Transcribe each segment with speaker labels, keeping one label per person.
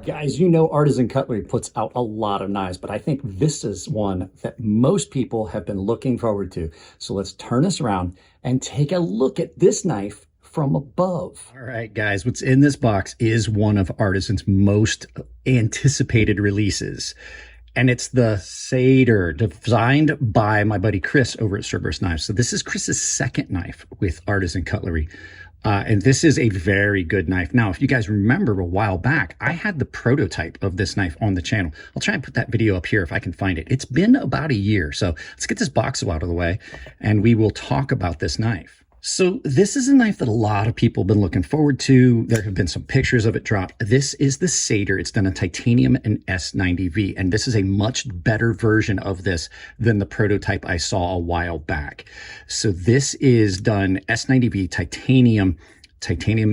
Speaker 1: Guys, you know Artisan Cutlery puts out a lot of knives, but I think this is one that most people have been looking forward to. So let's turn this around and take a look at this knife from above.
Speaker 2: All right, guys, what's in this box is one of Artisan's most anticipated releases. And it's the Satyr, designed by my buddy Chris over at Cerberus Knives. So this is Chris's second knife with Artisan Cutlery. And this is a very good knife. Now, if you guys remember a while back, I had the prototype of this knife on the channel. I'll try and put that video up here if I can find it. It's been about a year. So let's get this box out of the way and we will talk about this knife. So this is a knife that a lot of people have been looking forward to. There have been some pictures of it dropped. This is the Satyr. It's done in titanium and S90V, and this is a much better version of this than the prototype I saw a while back. So this is done S90V titanium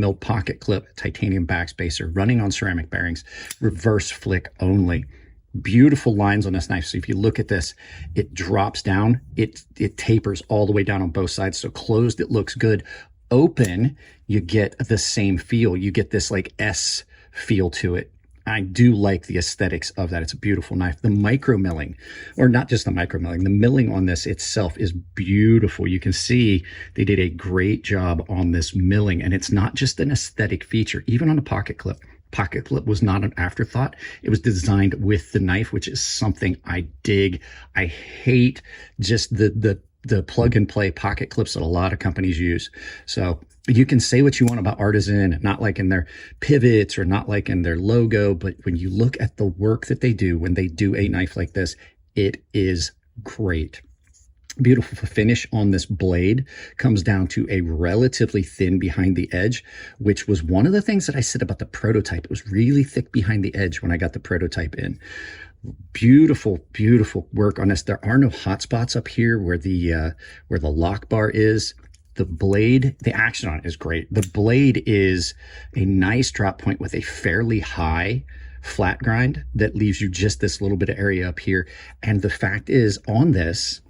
Speaker 2: milled pocket clip, titanium backspacer, running on ceramic bearings, reverse flick only. Beautiful lines on this knife. So if you look at this, it drops down, it tapers all the way down on both sides. So closed, it looks good. Open, you get the same feel. You get this like S feel to it. I do like the aesthetics of that. It's a beautiful knife. The micro milling, or not just the micro milling, the milling on this itself is beautiful. You can see they did a great job on this milling, and it's not just an aesthetic feature, even on a pocket clip. Pocket clip was not an afterthought. It was designed with the knife, which is something I dig. I hate just the plug and play pocket clips that a lot of companies use. So you can say what you want about Artisan, not like in their pivots or not like in their logo, but when you look at the work that they do when they do a knife like this, it is great. Beautiful finish on this blade. Comes down to a relatively thin behind the edge, which was one of the things that I said about the prototype. It was really thick behind the edge when I got the prototype in. Beautiful, beautiful work on this. There are no hot spots up here where the lock bar is. The blade, the action on it is great. The blade is a nice drop point with a fairly high flat grind that leaves you just this little bit of area up here. And the fact is, on this,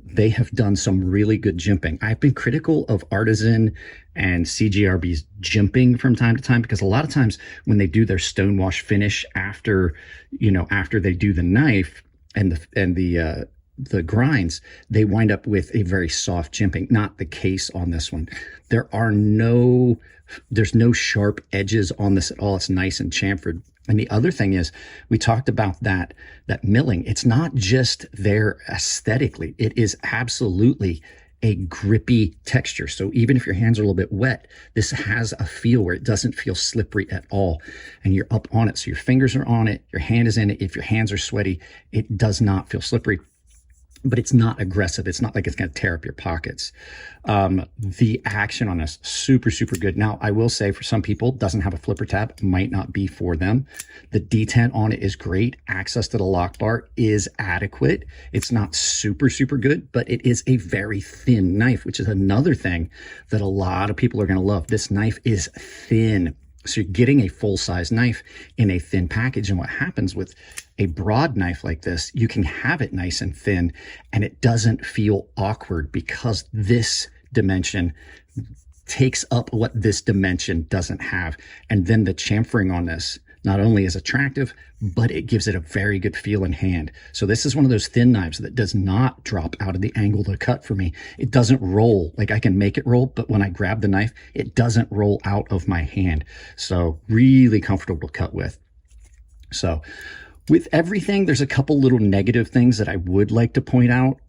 Speaker 2: they have done some really good jimping. I've been critical of Artisan and CGRB's jimping from time to time, because a lot of times when they do their stonewash finish after they do the knife and the grinds, they wind up with a very soft jimping. Not the case on this one. There's no sharp edges on this at all. It's nice and chamfered. And the other thing is, we talked about that milling. It's not just there aesthetically. It is absolutely a grippy texture. So even if your hands are a little bit wet, this has a feel where it doesn't feel slippery at all. And you're up on it. So your fingers are on it. Your hand is in it. If your hands are sweaty, it does not feel slippery. But it's not aggressive. It's not like it's going to tear up your pockets. The action on this, super, super good. Now, I will say for some people, doesn't have a flipper tab, might not be for them. The detent on it is great. Access to the lock bar is adequate. It's not super, super good, but it is a very thin knife, which is another thing that a lot of people are going to love. This knife is thin. So you're getting a full-size knife in a thin package. And what happens with a broad knife like this, you can have it nice and thin and it doesn't feel awkward, because this dimension takes up what this dimension doesn't have. And then the chamfering on this not only is attractive, but it gives it a very good feel in hand. So this is one of those thin knives that does not drop out of the angle of the cut for me. It doesn't roll. Like, I can make it roll, but when I grab the knife, it doesn't roll out of my hand. So really comfortable to cut with. So with everything, there's a couple little negative things that I would like to point out.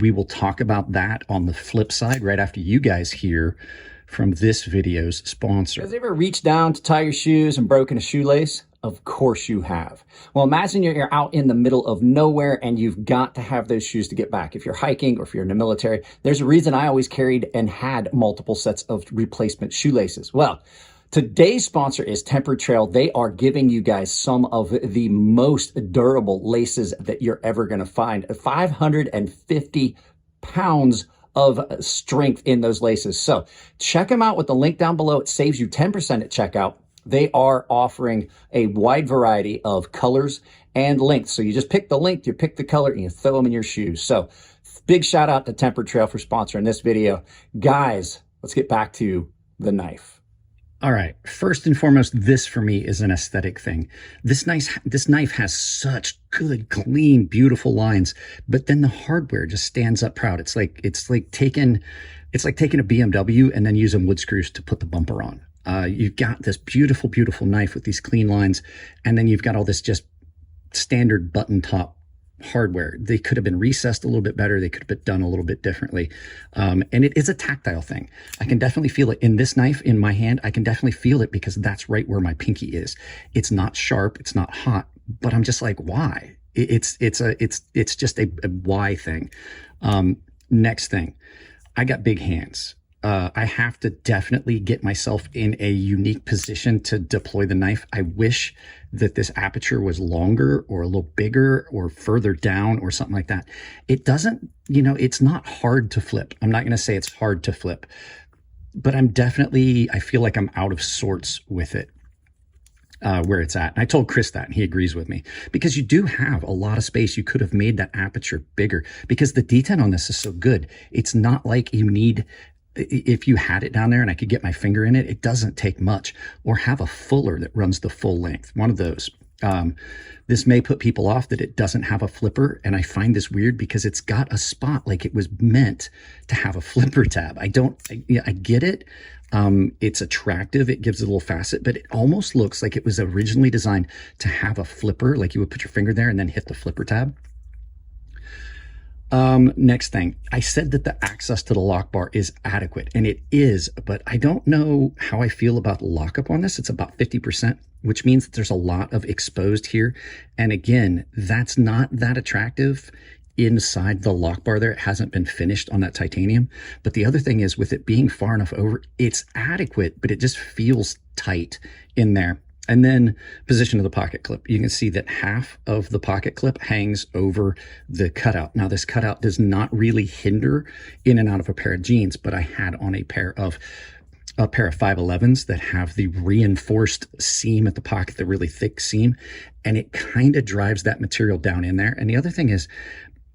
Speaker 2: We will talk about that on the flip side right after you guys hear from this video's sponsor.
Speaker 1: Has you ever reached down to tie your shoes and broken a shoelace? Of course you have. Well, imagine you're out in the middle of nowhere and you've got to have those shoes to get back. If you're hiking or if you're in the military, there's a reason I always carried and had multiple sets of replacement shoelaces. Well, today's sponsor is Tempered Trail. They are giving you guys some of the most durable laces that you're ever going to find. 550 pounds of strength in those laces. So check them out with the link down below. It saves you 10% at checkout. They are offering a wide variety of colors and lengths. So you just pick the length, you pick the color, and you throw them in your shoes. So big shout out to Tempered Trail for sponsoring this video. Guys, let's get back to the knife.
Speaker 2: All right. First and foremost, this for me is an aesthetic thing. This knife has such good, clean, beautiful lines, but then the hardware just stands up proud. It's like taking a BMW and then using wood screws to put the bumper on. You've got this beautiful, beautiful knife with these clean lines, and then you've got all this just standard button top hardware. They could have been recessed a little bit better. They could have been done a little bit differently. And it is a tactile thing. I can definitely feel it in this knife in my hand. I can definitely feel it because that's right where my pinky is. It's not sharp. It's not hot, but I'm just like, why? It's just a why thing. Next thing, I got big hands. I have to definitely get myself in a unique position to deploy the knife. I wish that this aperture was longer or a little bigger or further down or something like that. It doesn't, it's not hard to flip. I'm not going to say it's hard to flip, but I feel like I'm out of sorts with it. Where it's at. And I told Chris that, and he agrees with me, because you do have a lot of space. You could have made that aperture bigger because the detent on this is so good. It's not like you need, if you had it down there and I could get my finger in it, it doesn't take much. Or have a fuller that runs the full length, one of those. This may put people off that it doesn't have a flipper, and I find this weird because it's got a spot like it was meant to have a flipper tab. I get it. It's attractive. It gives a little facet, but it almost looks like it was originally designed to have a flipper, like you would put your finger there and then hit the flipper tab. Next thing, I said that the access to the lock bar is adequate, and it is, but I don't know how I feel about the lockup on this. It's about 50%, which means that there's a lot of exposed here. And again, that's not that attractive inside the lock bar there. It hasn't been finished on that titanium. But the other thing is, with it being far enough over, it's adequate, but it just feels tight in there. And then position of the pocket clip. You can see that half of the pocket clip hangs over the cutout. Now, this cutout does not really hinder in and out of a pair of jeans, but I had on a pair of 511s that have the reinforced seam at the pocket, the really thick seam, and it kind of drives that material down in there. And the other thing is,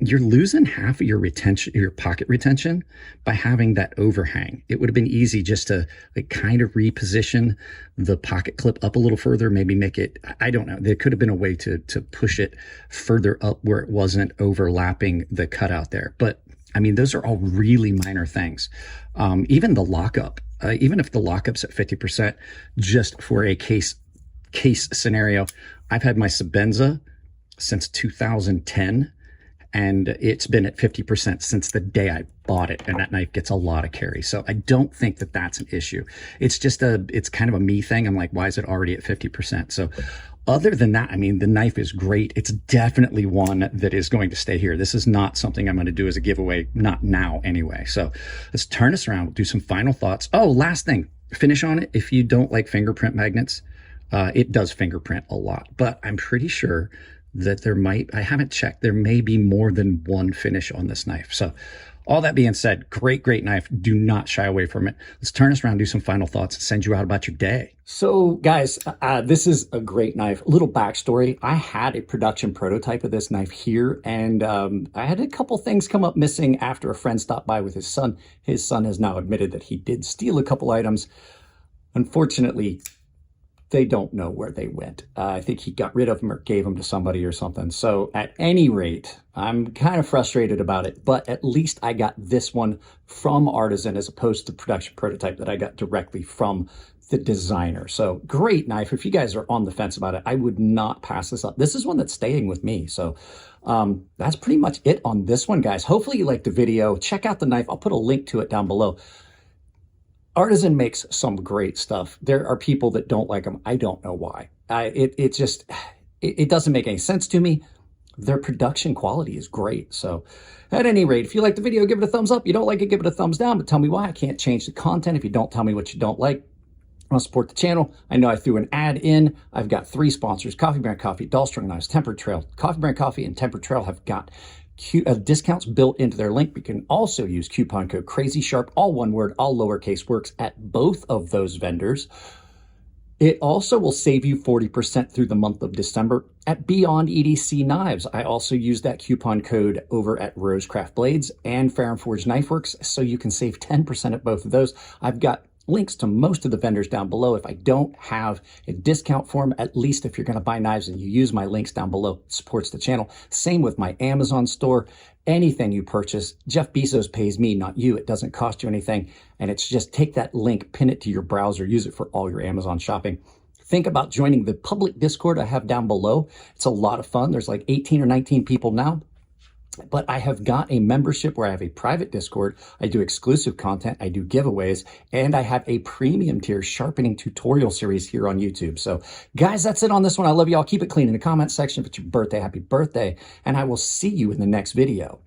Speaker 2: you're losing half of your retention, your pocket retention, by having that overhang. It would have been easy just to kind of reposition the pocket clip up a little further, maybe make it, I don't know. There could have been a way to push it further up where it wasn't overlapping the cutout there. But I mean, those are all really minor things. Even the lockup, even if the lockup's at 50%, just for a case scenario, I've had my Sebenza since 2010. And it's been at 50% since the day I bought it. And that knife gets a lot of carry. So I don't think that that's an issue. It's just it's kind of a me thing. I'm like, why is it already at 50%? So other than that, I mean, the knife is great. It's definitely one that is going to stay here. This is not something I'm going to do as a giveaway, not now anyway. So let's turn this around. We'll do some final thoughts. Oh, last thing, finish on it. If you don't like fingerprint magnets, it does fingerprint a lot, but I'm pretty sure that I haven't checked, there may be more than one finish on this knife. So all that being said, great knife. Do not shy away from it. Let's turn this around, do some final thoughts, and send you out about your day.
Speaker 1: So guys, this is a great knife. A little backstory. I had a production prototype of this knife here, and I had a couple things come up missing after a friend stopped by with his son. His son has now admitted that he did steal a couple items. Unfortunately, they don't know where they went. I think he got rid of them or gave them to somebody or something. So at any rate, I'm kind of frustrated about it, but at least I got this one from Artisan as opposed to production prototype that I got directly from the designer. So great knife. If you guys are on the fence about it, I would not pass this up. This is one that's staying with me. So that's pretty much it on this one, guys. Hopefully you liked the video. Check out the knife. I'll put a link to it down below. Artisan makes some great stuff. There are people that don't like them. I don't know why. It doesn't make any sense to me. Their production quality is great. So at any rate, if you like the video, give it a thumbs up. You don't like it, give it a thumbs down, but tell me why. I can't change the content if you don't tell me what you don't like. I want to support the channel. I know I threw an ad in. I've got 3 sponsors: Coffee Brand Coffee, Dull Strung Knives, Tempered Trail. Coffee Brand Coffee and Tempered Trail have got discounts built into their link. You can also use coupon code Crazy Sharp, all one word, all lowercase, works at both of those vendors. It also will save you 40% through the month of December at Beyond EDC Knives. I also use that coupon code over at Rosecraft Blades and Fair and Forge Knife Works, so you can save 10% at both of those. I've got links to most of the vendors down below. If I don't have a discount for them, at least if you're going to buy knives and you use my links down below, it supports the channel. Same with my Amazon store. Anything you purchase, Jeff Bezos pays me, not you. It doesn't cost you anything. And it's just take that link, pin it to your browser, use it for all your Amazon shopping. Think about joining the public Discord I have down below. It's a lot of fun. There's like 18 or 19 people now. But I have got a membership where I have a private Discord. I do exclusive content. I do giveaways. And I have a premium tier sharpening tutorial series here on YouTube. So guys, that's it on this one. I love you all. Keep it clean in the comment section. If it's your birthday, happy birthday. And I will see you in the next video.